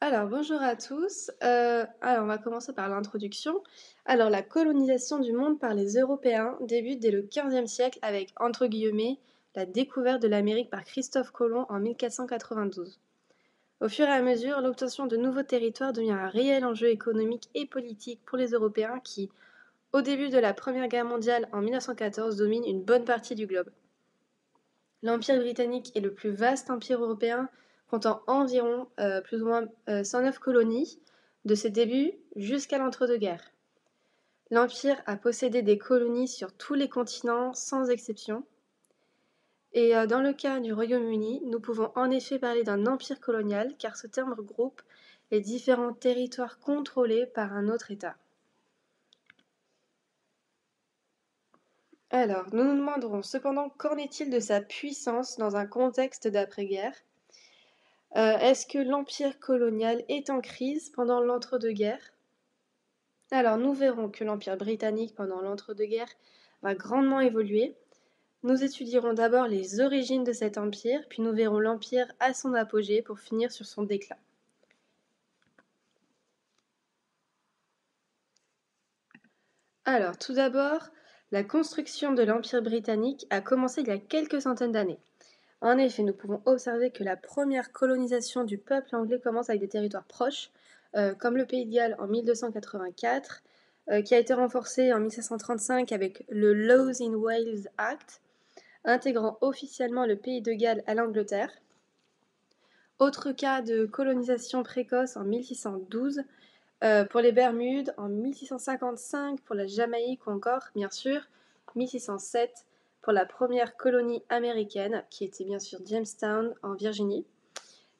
Alors, bonjour à tous. On va commencer par l'introduction. Alors, la colonisation du monde par les Européens débute dès le XVe siècle avec, entre guillemets, la découverte de l'Amérique par Christophe Colomb en 1492. Au fur et à mesure, l'obtention de nouveaux territoires devient un réel enjeu économique et politique pour les Européens qui, au début de la Première Guerre mondiale en 1914, dominent une bonne partie du globe. L'Empire britannique est le plus vaste empire européen, comptant environ plus ou moins 109 colonies, de ses débuts jusqu'à l'entre-deux-guerres. L'Empire a possédé des colonies sur tous les continents, sans exception. Et dans le cas du Royaume-Uni, nous pouvons en effet parler d'un empire colonial, car ce terme regroupe les différents territoires contrôlés par un autre État. Alors, nous nous demanderons cependant qu'en est-il de sa puissance dans un contexte d'après-guerre. Est-ce que l'empire colonial est en crise pendant l'entre-deux-guerres? Alors, nous verrons que l'empire britannique pendant l'entre-deux-guerres va grandement évoluer. Nous étudierons d'abord les origines de cet empire, puis nous verrons l'empire à son apogée pour finir sur son déclin. Alors, tout d'abord, la construction de l'empire britannique a commencé il y a quelques centaines d'années. En effet, nous pouvons observer que la première colonisation du peuple anglais commence avec des territoires proches, comme le Pays de Galles en 1284, qui a été renforcé en 1735 avec le Laws in Wales Act, intégrant officiellement le Pays de Galles à l'Angleterre. Autre cas de colonisation précoce en 1612 pour les Bermudes, en 1655 pour la Jamaïque ou encore, bien sûr, 1607 pour la première colonie américaine, qui était bien sûr Jamestown en Virginie.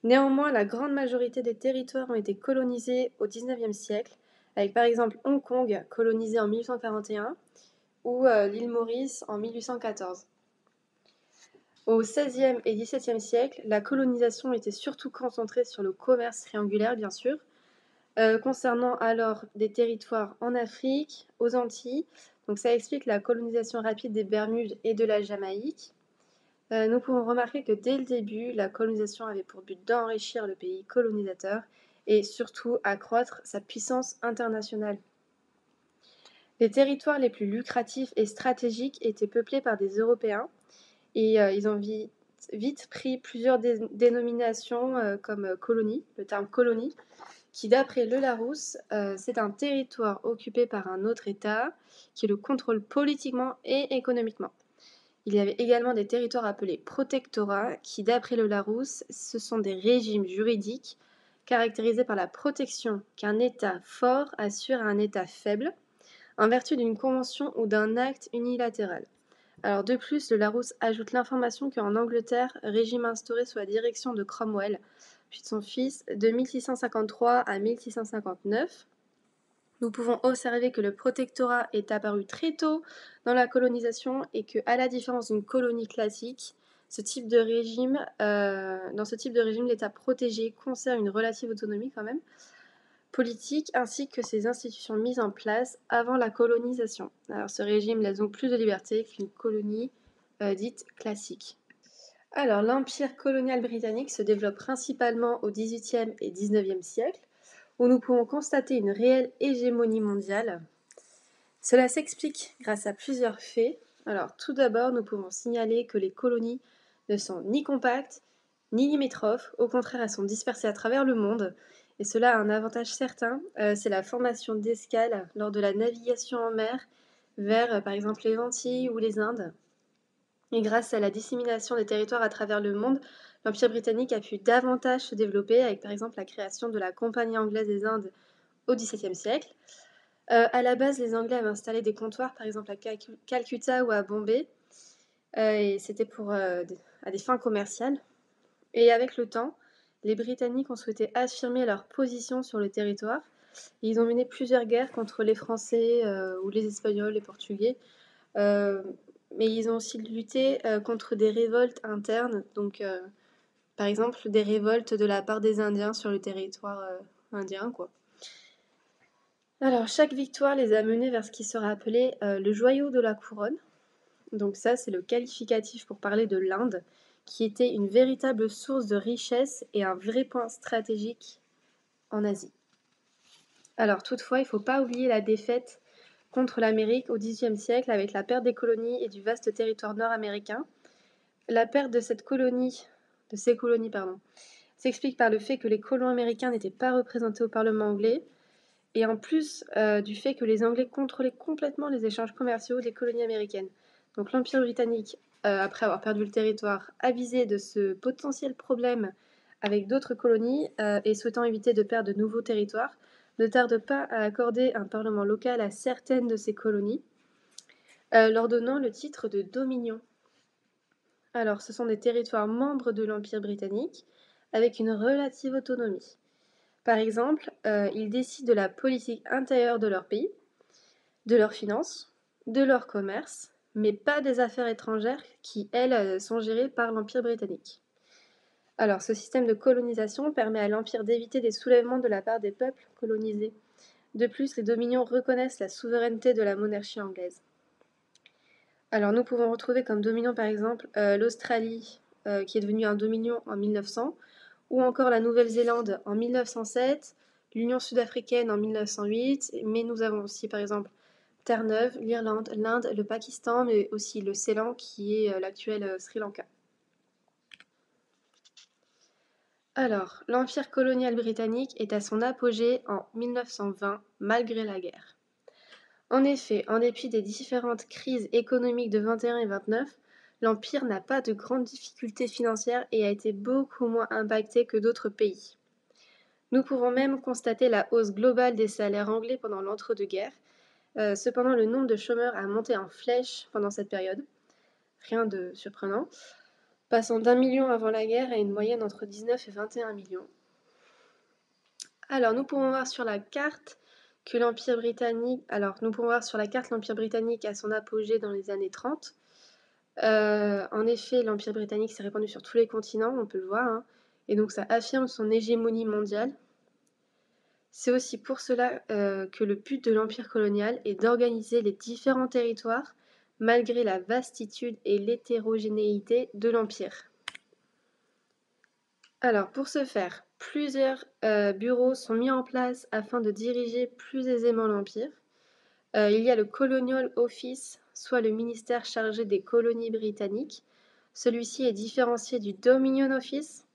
Néanmoins, la grande majorité des territoires ont été colonisés au XIXe siècle, avec par exemple Hong Kong, colonisé en 1841, ou l'île Maurice en 1814. Au XVIe et XVIIe siècle, la colonisation était surtout concentrée sur le commerce triangulaire, bien sûr, concernant alors des territoires en Afrique, aux Antilles. Donc ça explique la colonisation rapide des Bermudes et de la Jamaïque. Nous pouvons remarquer que dès le début, la colonisation avait pour but d'enrichir le pays colonisateur et surtout accroître sa puissance internationale. Les territoires les plus lucratifs et stratégiques étaient peuplés par des Européens et ils ont vite pris plusieurs dénominations comme colonie, le terme colonie, qui d'après le Larousse, c'est un territoire occupé par un autre État qui le contrôle politiquement et économiquement. Il y avait également des territoires appelés protectorats qui, d'après le Larousse, ce sont des régimes juridiques caractérisés par la protection qu'un État fort assure à un État faible, en vertu d'une convention ou d'un acte unilatéral. Alors de plus, le Larousse ajoute l'information qu'en Angleterre, régime instauré sous la direction de Cromwell, puis de son fils, de 1653 à 1659, nous pouvons observer que le protectorat est apparu très tôt dans la colonisation et que, à la différence d'une colonie classique, dans ce type de régime, l'État protégé conserve une relative autonomie quand même, politique, ainsi que ses institutions mises en place avant la colonisation. Alors ce régime laisse donc plus de liberté qu'une colonie dite classique. Alors l'empire colonial britannique se développe principalement au XVIIIe et XIXe siècle, où nous pouvons constater une réelle hégémonie mondiale. Cela s'explique grâce à plusieurs faits. Alors tout d'abord, nous pouvons signaler que les colonies ne sont ni compactes, ni limitrophes, au contraire elles sont dispersées à travers le monde, et cela a un avantage certain, c'est la formation d'escales lors de la navigation en mer vers par exemple les Antilles ou les Indes. Et grâce à la dissémination des territoires à travers le monde, l'Empire britannique a pu davantage se développer, avec par exemple la création de la Compagnie anglaise des Indes au XVIIe siècle. À la base, les Anglais avaient installé des comptoirs, par exemple à Calcutta ou à Bombay, et c'était à des fins commerciales. Et avec le temps, les Britanniques ont souhaité affirmer leur position sur le territoire. Et ils ont mené plusieurs guerres contre les Français ou les Espagnols, les Portugais. Mais ils ont aussi lutté contre des révoltes internes, donc par exemple des révoltes de la part des Indiens sur le territoire indien, quoi. Alors chaque victoire les a menés vers ce qui sera appelé le joyau de la couronne. Donc ça, c'est le qualificatif pour parler de l'Inde, qui était une véritable source de richesse et un vrai point stratégique en Asie. Alors toutefois, il ne faut pas oublier la défaite contre l'Amérique au XVIIIe siècle avec la perte des colonies et du vaste territoire nord-américain. La perte de ces colonies, s'explique par le fait que les colons américains n'étaient pas représentés au Parlement anglais, et en plus du fait que les Anglais contrôlaient complètement les échanges commerciaux des colonies américaines. Donc l'Empire britannique, après avoir perdu le territoire, avisé de ce potentiel problème avec d'autres colonies et souhaitant éviter de perdre de nouveaux territoires, ne tarde pas à accorder un parlement local à certaines de ces colonies, leur donnant le titre de dominion. Alors, ce sont des territoires membres de l'Empire britannique avec une relative autonomie. Par exemple, ils décident de la politique intérieure de leur pays, de leurs finances, de leur commerce, mais pas des affaires étrangères qui, elles, sont gérées par l'Empire britannique. Alors, ce système de colonisation permet à l'Empire d'éviter des soulèvements de la part des peuples colonisés. De plus, les dominions reconnaissent la souveraineté de la monarchie anglaise. Alors, nous pouvons retrouver comme dominion, par exemple, l'Australie, qui est devenue un dominion en 1900, ou encore la Nouvelle-Zélande en 1907, l'Union sud-africaine en 1908, mais nous avons aussi, par exemple, Terre-Neuve, l'Irlande, l'Inde, le Pakistan, mais aussi le Ceylan, qui est l'actuel Sri Lanka. Alors, l'Empire colonial britannique est à son apogée en 1920, malgré la guerre. En effet, en dépit des différentes crises économiques de 21 et 29, l'Empire n'a pas de grandes difficultés financières et a été beaucoup moins impacté que d'autres pays. Nous pouvons même constater la hausse globale des salaires anglais pendant l'entre-deux-guerres. Cependant, le nombre de chômeurs a monté en flèche pendant cette période. Rien de surprenant. Passant d'1 million avant la guerre à une moyenne entre 19 et 21 millions. Alors, nous pouvons voir sur la carte que l'Empire britannique... l'Empire britannique à son apogée dans les années 30. En effet, l'Empire britannique s'est répandu sur tous les continents, on peut le voir, hein, et donc ça affirme son hégémonie mondiale. C'est aussi pour cela que le but de l'Empire colonial est d'organiser les différents territoires malgré la vastitude et l'hétérogénéité de l'Empire. Alors, pour ce faire, plusieurs bureaux sont mis en place afin de diriger plus aisément l'Empire. Il y a le Colonial Office, soit le ministère chargé des colonies britanniques. Celui-ci est différencié du Dominion Office,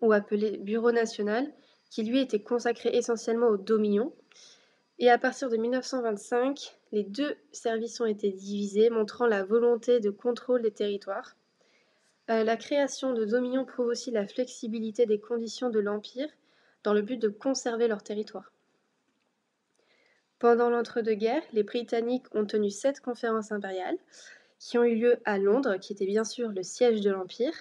ou appelé Bureau national, qui lui était consacré essentiellement aux dominions. Et à partir de 1925, les deux services ont été divisés, montrant la volonté de contrôle des territoires. La création de dominions prouve aussi la flexibilité des conditions de l'Empire dans le but de conserver leur territoire. Pendant l'entre-deux-guerres, les Britanniques ont tenu 7 conférences impériales qui ont eu lieu à Londres, qui était bien sûr le siège de l'Empire.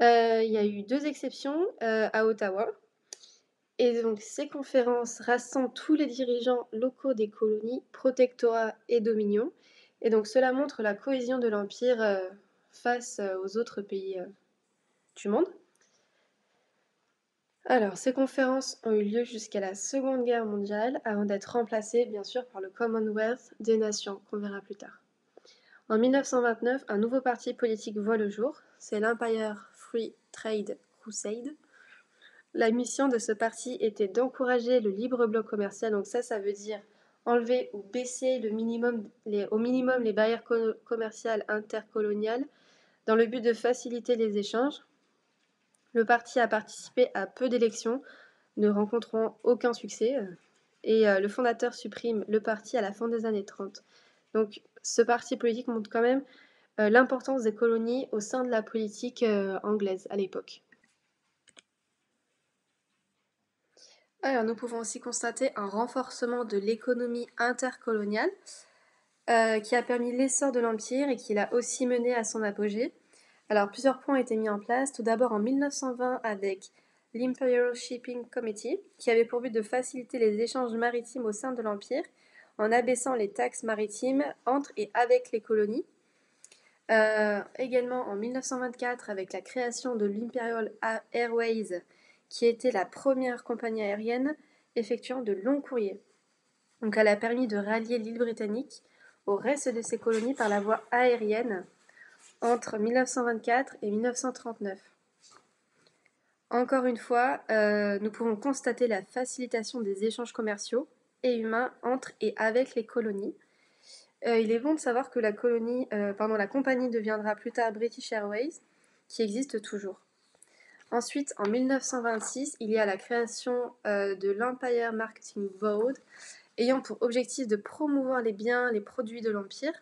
Il y a eu 2 exceptions à Ottawa. Et donc ces conférences rassemblent tous les dirigeants locaux des colonies, protectorats et dominions. Et donc cela montre la cohésion de l'Empire face aux autres pays du monde. Alors, ces conférences ont eu lieu jusqu'à la Seconde Guerre mondiale, avant d'être remplacées, bien sûr, par le Commonwealth des Nations, qu'on verra plus tard. En 1929, un nouveau parti politique voit le jour, c'est l'Empire Free Trade Crusade. La mission de ce parti était d'encourager le libre bloc commercial, donc ça veut dire enlever ou baisser au minimum les barrières commerciales intercoloniales dans le but de faciliter les échanges. Le parti a participé à peu d'élections, ne rencontrant aucun succès, et le fondateur supprime le parti à la fin des années 30. Donc ce parti politique montre quand même l'importance des colonies au sein de la politique anglaise à l'époque. Alors nous pouvons aussi constater un renforcement de l'économie intercoloniale qui a permis l'essor de l'Empire et qui l'a aussi mené à son apogée. Alors plusieurs points ont été mis en place, tout d'abord en 1920 avec l'Imperial Shipping Committee, qui avait pour but de faciliter les échanges maritimes au sein de l'Empire, en abaissant les taxes maritimes entre et avec les colonies. Également en 1924 avec la création de l'Imperial Airways, qui était la première compagnie aérienne effectuant de longs courriers. Donc elle a permis de rallier l'île britannique au reste de ses colonies par la voie aérienne entre 1924 et 1939. Encore une fois, nous pouvons constater la facilitation des échanges commerciaux et humains entre et avec les colonies. Il est bon de savoir que la compagnie deviendra plus tard British Airways, qui existe toujours. Ensuite, en 1926, il y a la création de l'Empire Marketing Board, ayant pour objectif de promouvoir les biens, les produits de l'Empire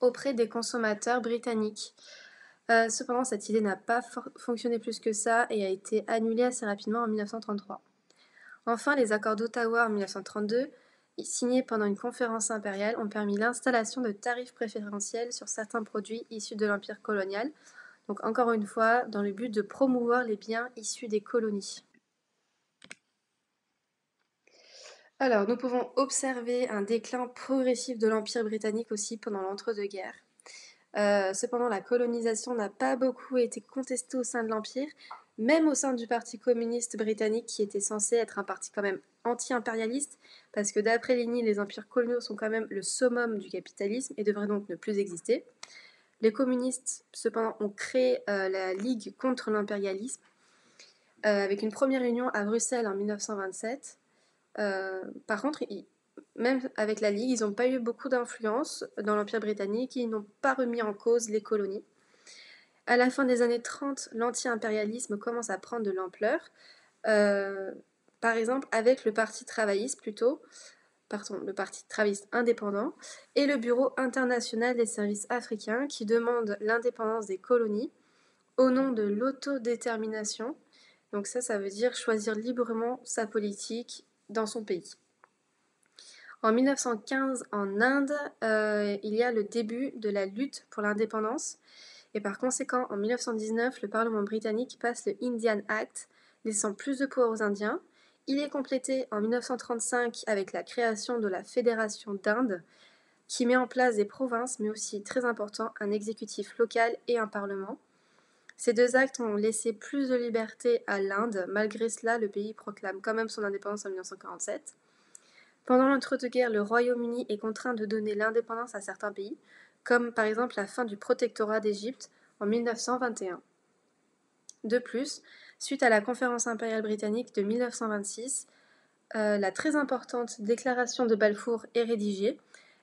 auprès des consommateurs britanniques. Cependant, cette idée n'a pas fonctionné plus que ça et a été annulée assez rapidement en 1933. Enfin, les accords d'Ottawa en 1932, signés pendant une conférence impériale, ont permis l'installation de tarifs préférentiels sur certains produits issus de l'empire colonial, donc encore une fois, dans le but de promouvoir les biens issus des colonies. Alors, nous pouvons observer un déclin progressif de l'Empire britannique aussi pendant l'entre-deux-guerres. Cependant, la colonisation n'a pas beaucoup été contestée au sein de l'Empire, même au sein du Parti communiste britannique, qui était censé être un parti quand même anti-impérialiste, parce que d'après Lénine, les empires coloniaux sont quand même le summum du capitalisme et devraient donc ne plus exister. Les communistes, cependant, ont créé la Ligue contre l'impérialisme, avec une première réunion à Bruxelles en 1927. Par contre, même avec la Ligue, ils n'ont pas eu beaucoup d'influence dans l'Empire britannique, ils n'ont pas remis en cause les colonies. À la fin des années 30, l'anti-impérialisme commence à prendre de l'ampleur, par exemple avec le Parti travailliste le Parti travailliste indépendant, et le Bureau international des services africains qui demande l'indépendance des colonies au nom de l'autodétermination. Donc ça veut dire choisir librement sa politique dans son pays. En 1915, en Inde, il y a le début de la lutte pour l'indépendance. Et par conséquent, en 1919, le Parlement britannique passe le Indian Act, laissant plus de pouvoir aux Indiens. Il est complété en 1935 avec la création de la Fédération d'Inde, qui met en place des provinces, mais aussi, très important, un exécutif local et un parlement. Ces deux actes ont laissé plus de liberté à l'Inde. Malgré cela, le pays proclame quand même son indépendance en 1947. Pendant l'entre-deux-guerres, le Royaume-Uni est contraint de donner l'indépendance à certains pays, comme par exemple la fin du protectorat d'Égypte en 1921. De plus, suite à la conférence impériale britannique de 1926, la très importante déclaration de Balfour est rédigée.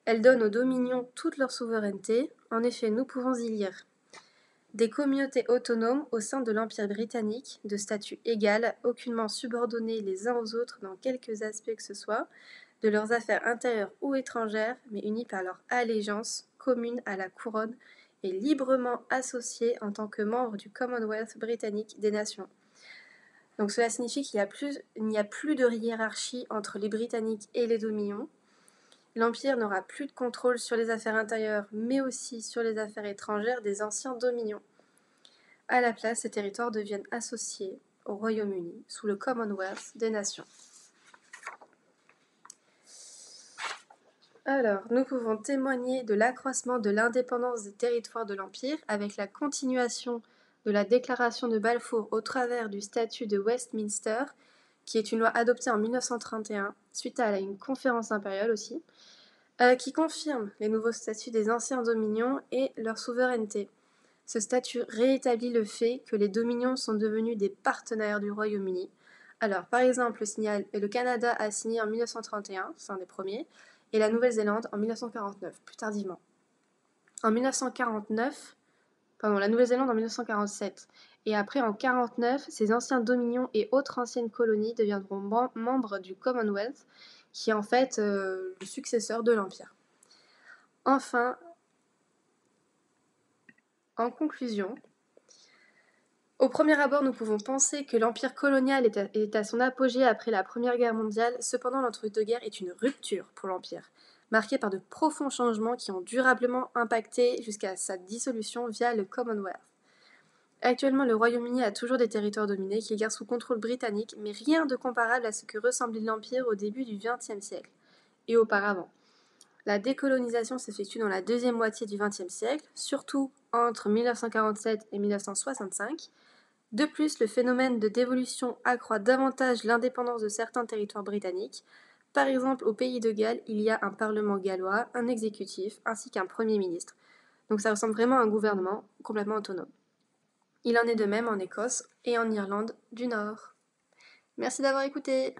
Elle donne aux dominions toute leur souveraineté. En effet, nous pouvons y lire des communautés autonomes au sein de l'Empire britannique, de statut égal, aucunement subordonnés les uns aux autres dans quelques aspects que ce soit, de leurs affaires intérieures ou étrangères, mais unis par leur allégeance commune à la couronne et librement associés en tant que membres du Commonwealth britannique des nations. Donc cela signifie qu'il n'y a plus de hiérarchie entre les Britanniques et les dominions. L'Empire n'aura plus de contrôle sur les affaires intérieures, mais aussi sur les affaires étrangères des anciens dominions. À la place, ces territoires deviennent associés au Royaume-Uni sous le Commonwealth des nations. Alors, nous pouvons témoigner de l'accroissement de l'indépendance des territoires de l'Empire avec la continuation de la déclaration de Balfour au travers du statut de Westminster, qui est une loi adoptée en 1931 suite à une conférence impériale aussi, qui confirme les nouveaux statuts des anciens dominions et leur souveraineté. Ce statut réétablit le fait que les dominions sont devenus des partenaires du Royaume-Uni. Alors, par exemple, le Canada a signé en 1931, c'est un des premiers, et la Nouvelle-Zélande en 1949, plus tardivement. La Nouvelle-Zélande en 1947. Et après, en 1949, ces anciens dominions et autres anciennes colonies deviendront membres du Commonwealth, qui est en fait le successeur de l'Empire. Enfin, en conclusion, au premier abord, nous pouvons penser que l'empire colonial est à son apogée après la Première Guerre mondiale. Cependant, l'entre-deux-guerres est une rupture pour l'empire, marquée par de profonds changements qui ont durablement impacté jusqu'à sa dissolution via le Commonwealth. Actuellement, le Royaume-Uni a toujours des territoires dominés qu'il garde sous contrôle britannique, mais rien de comparable à ce que ressemblait l'empire au début du XXe siècle et auparavant. La décolonisation s'effectue dans la deuxième moitié du XXe siècle, surtout entre 1947 et 1965. De plus, le phénomène de dévolution accroît davantage l'indépendance de certains territoires britanniques. Par exemple, au pays de Galles, il y a un parlement gallois, un exécutif, ainsi qu'un premier ministre. Donc ça ressemble vraiment à un gouvernement complètement autonome. Il en est de même en Écosse et en Irlande du Nord. Merci d'avoir écouté.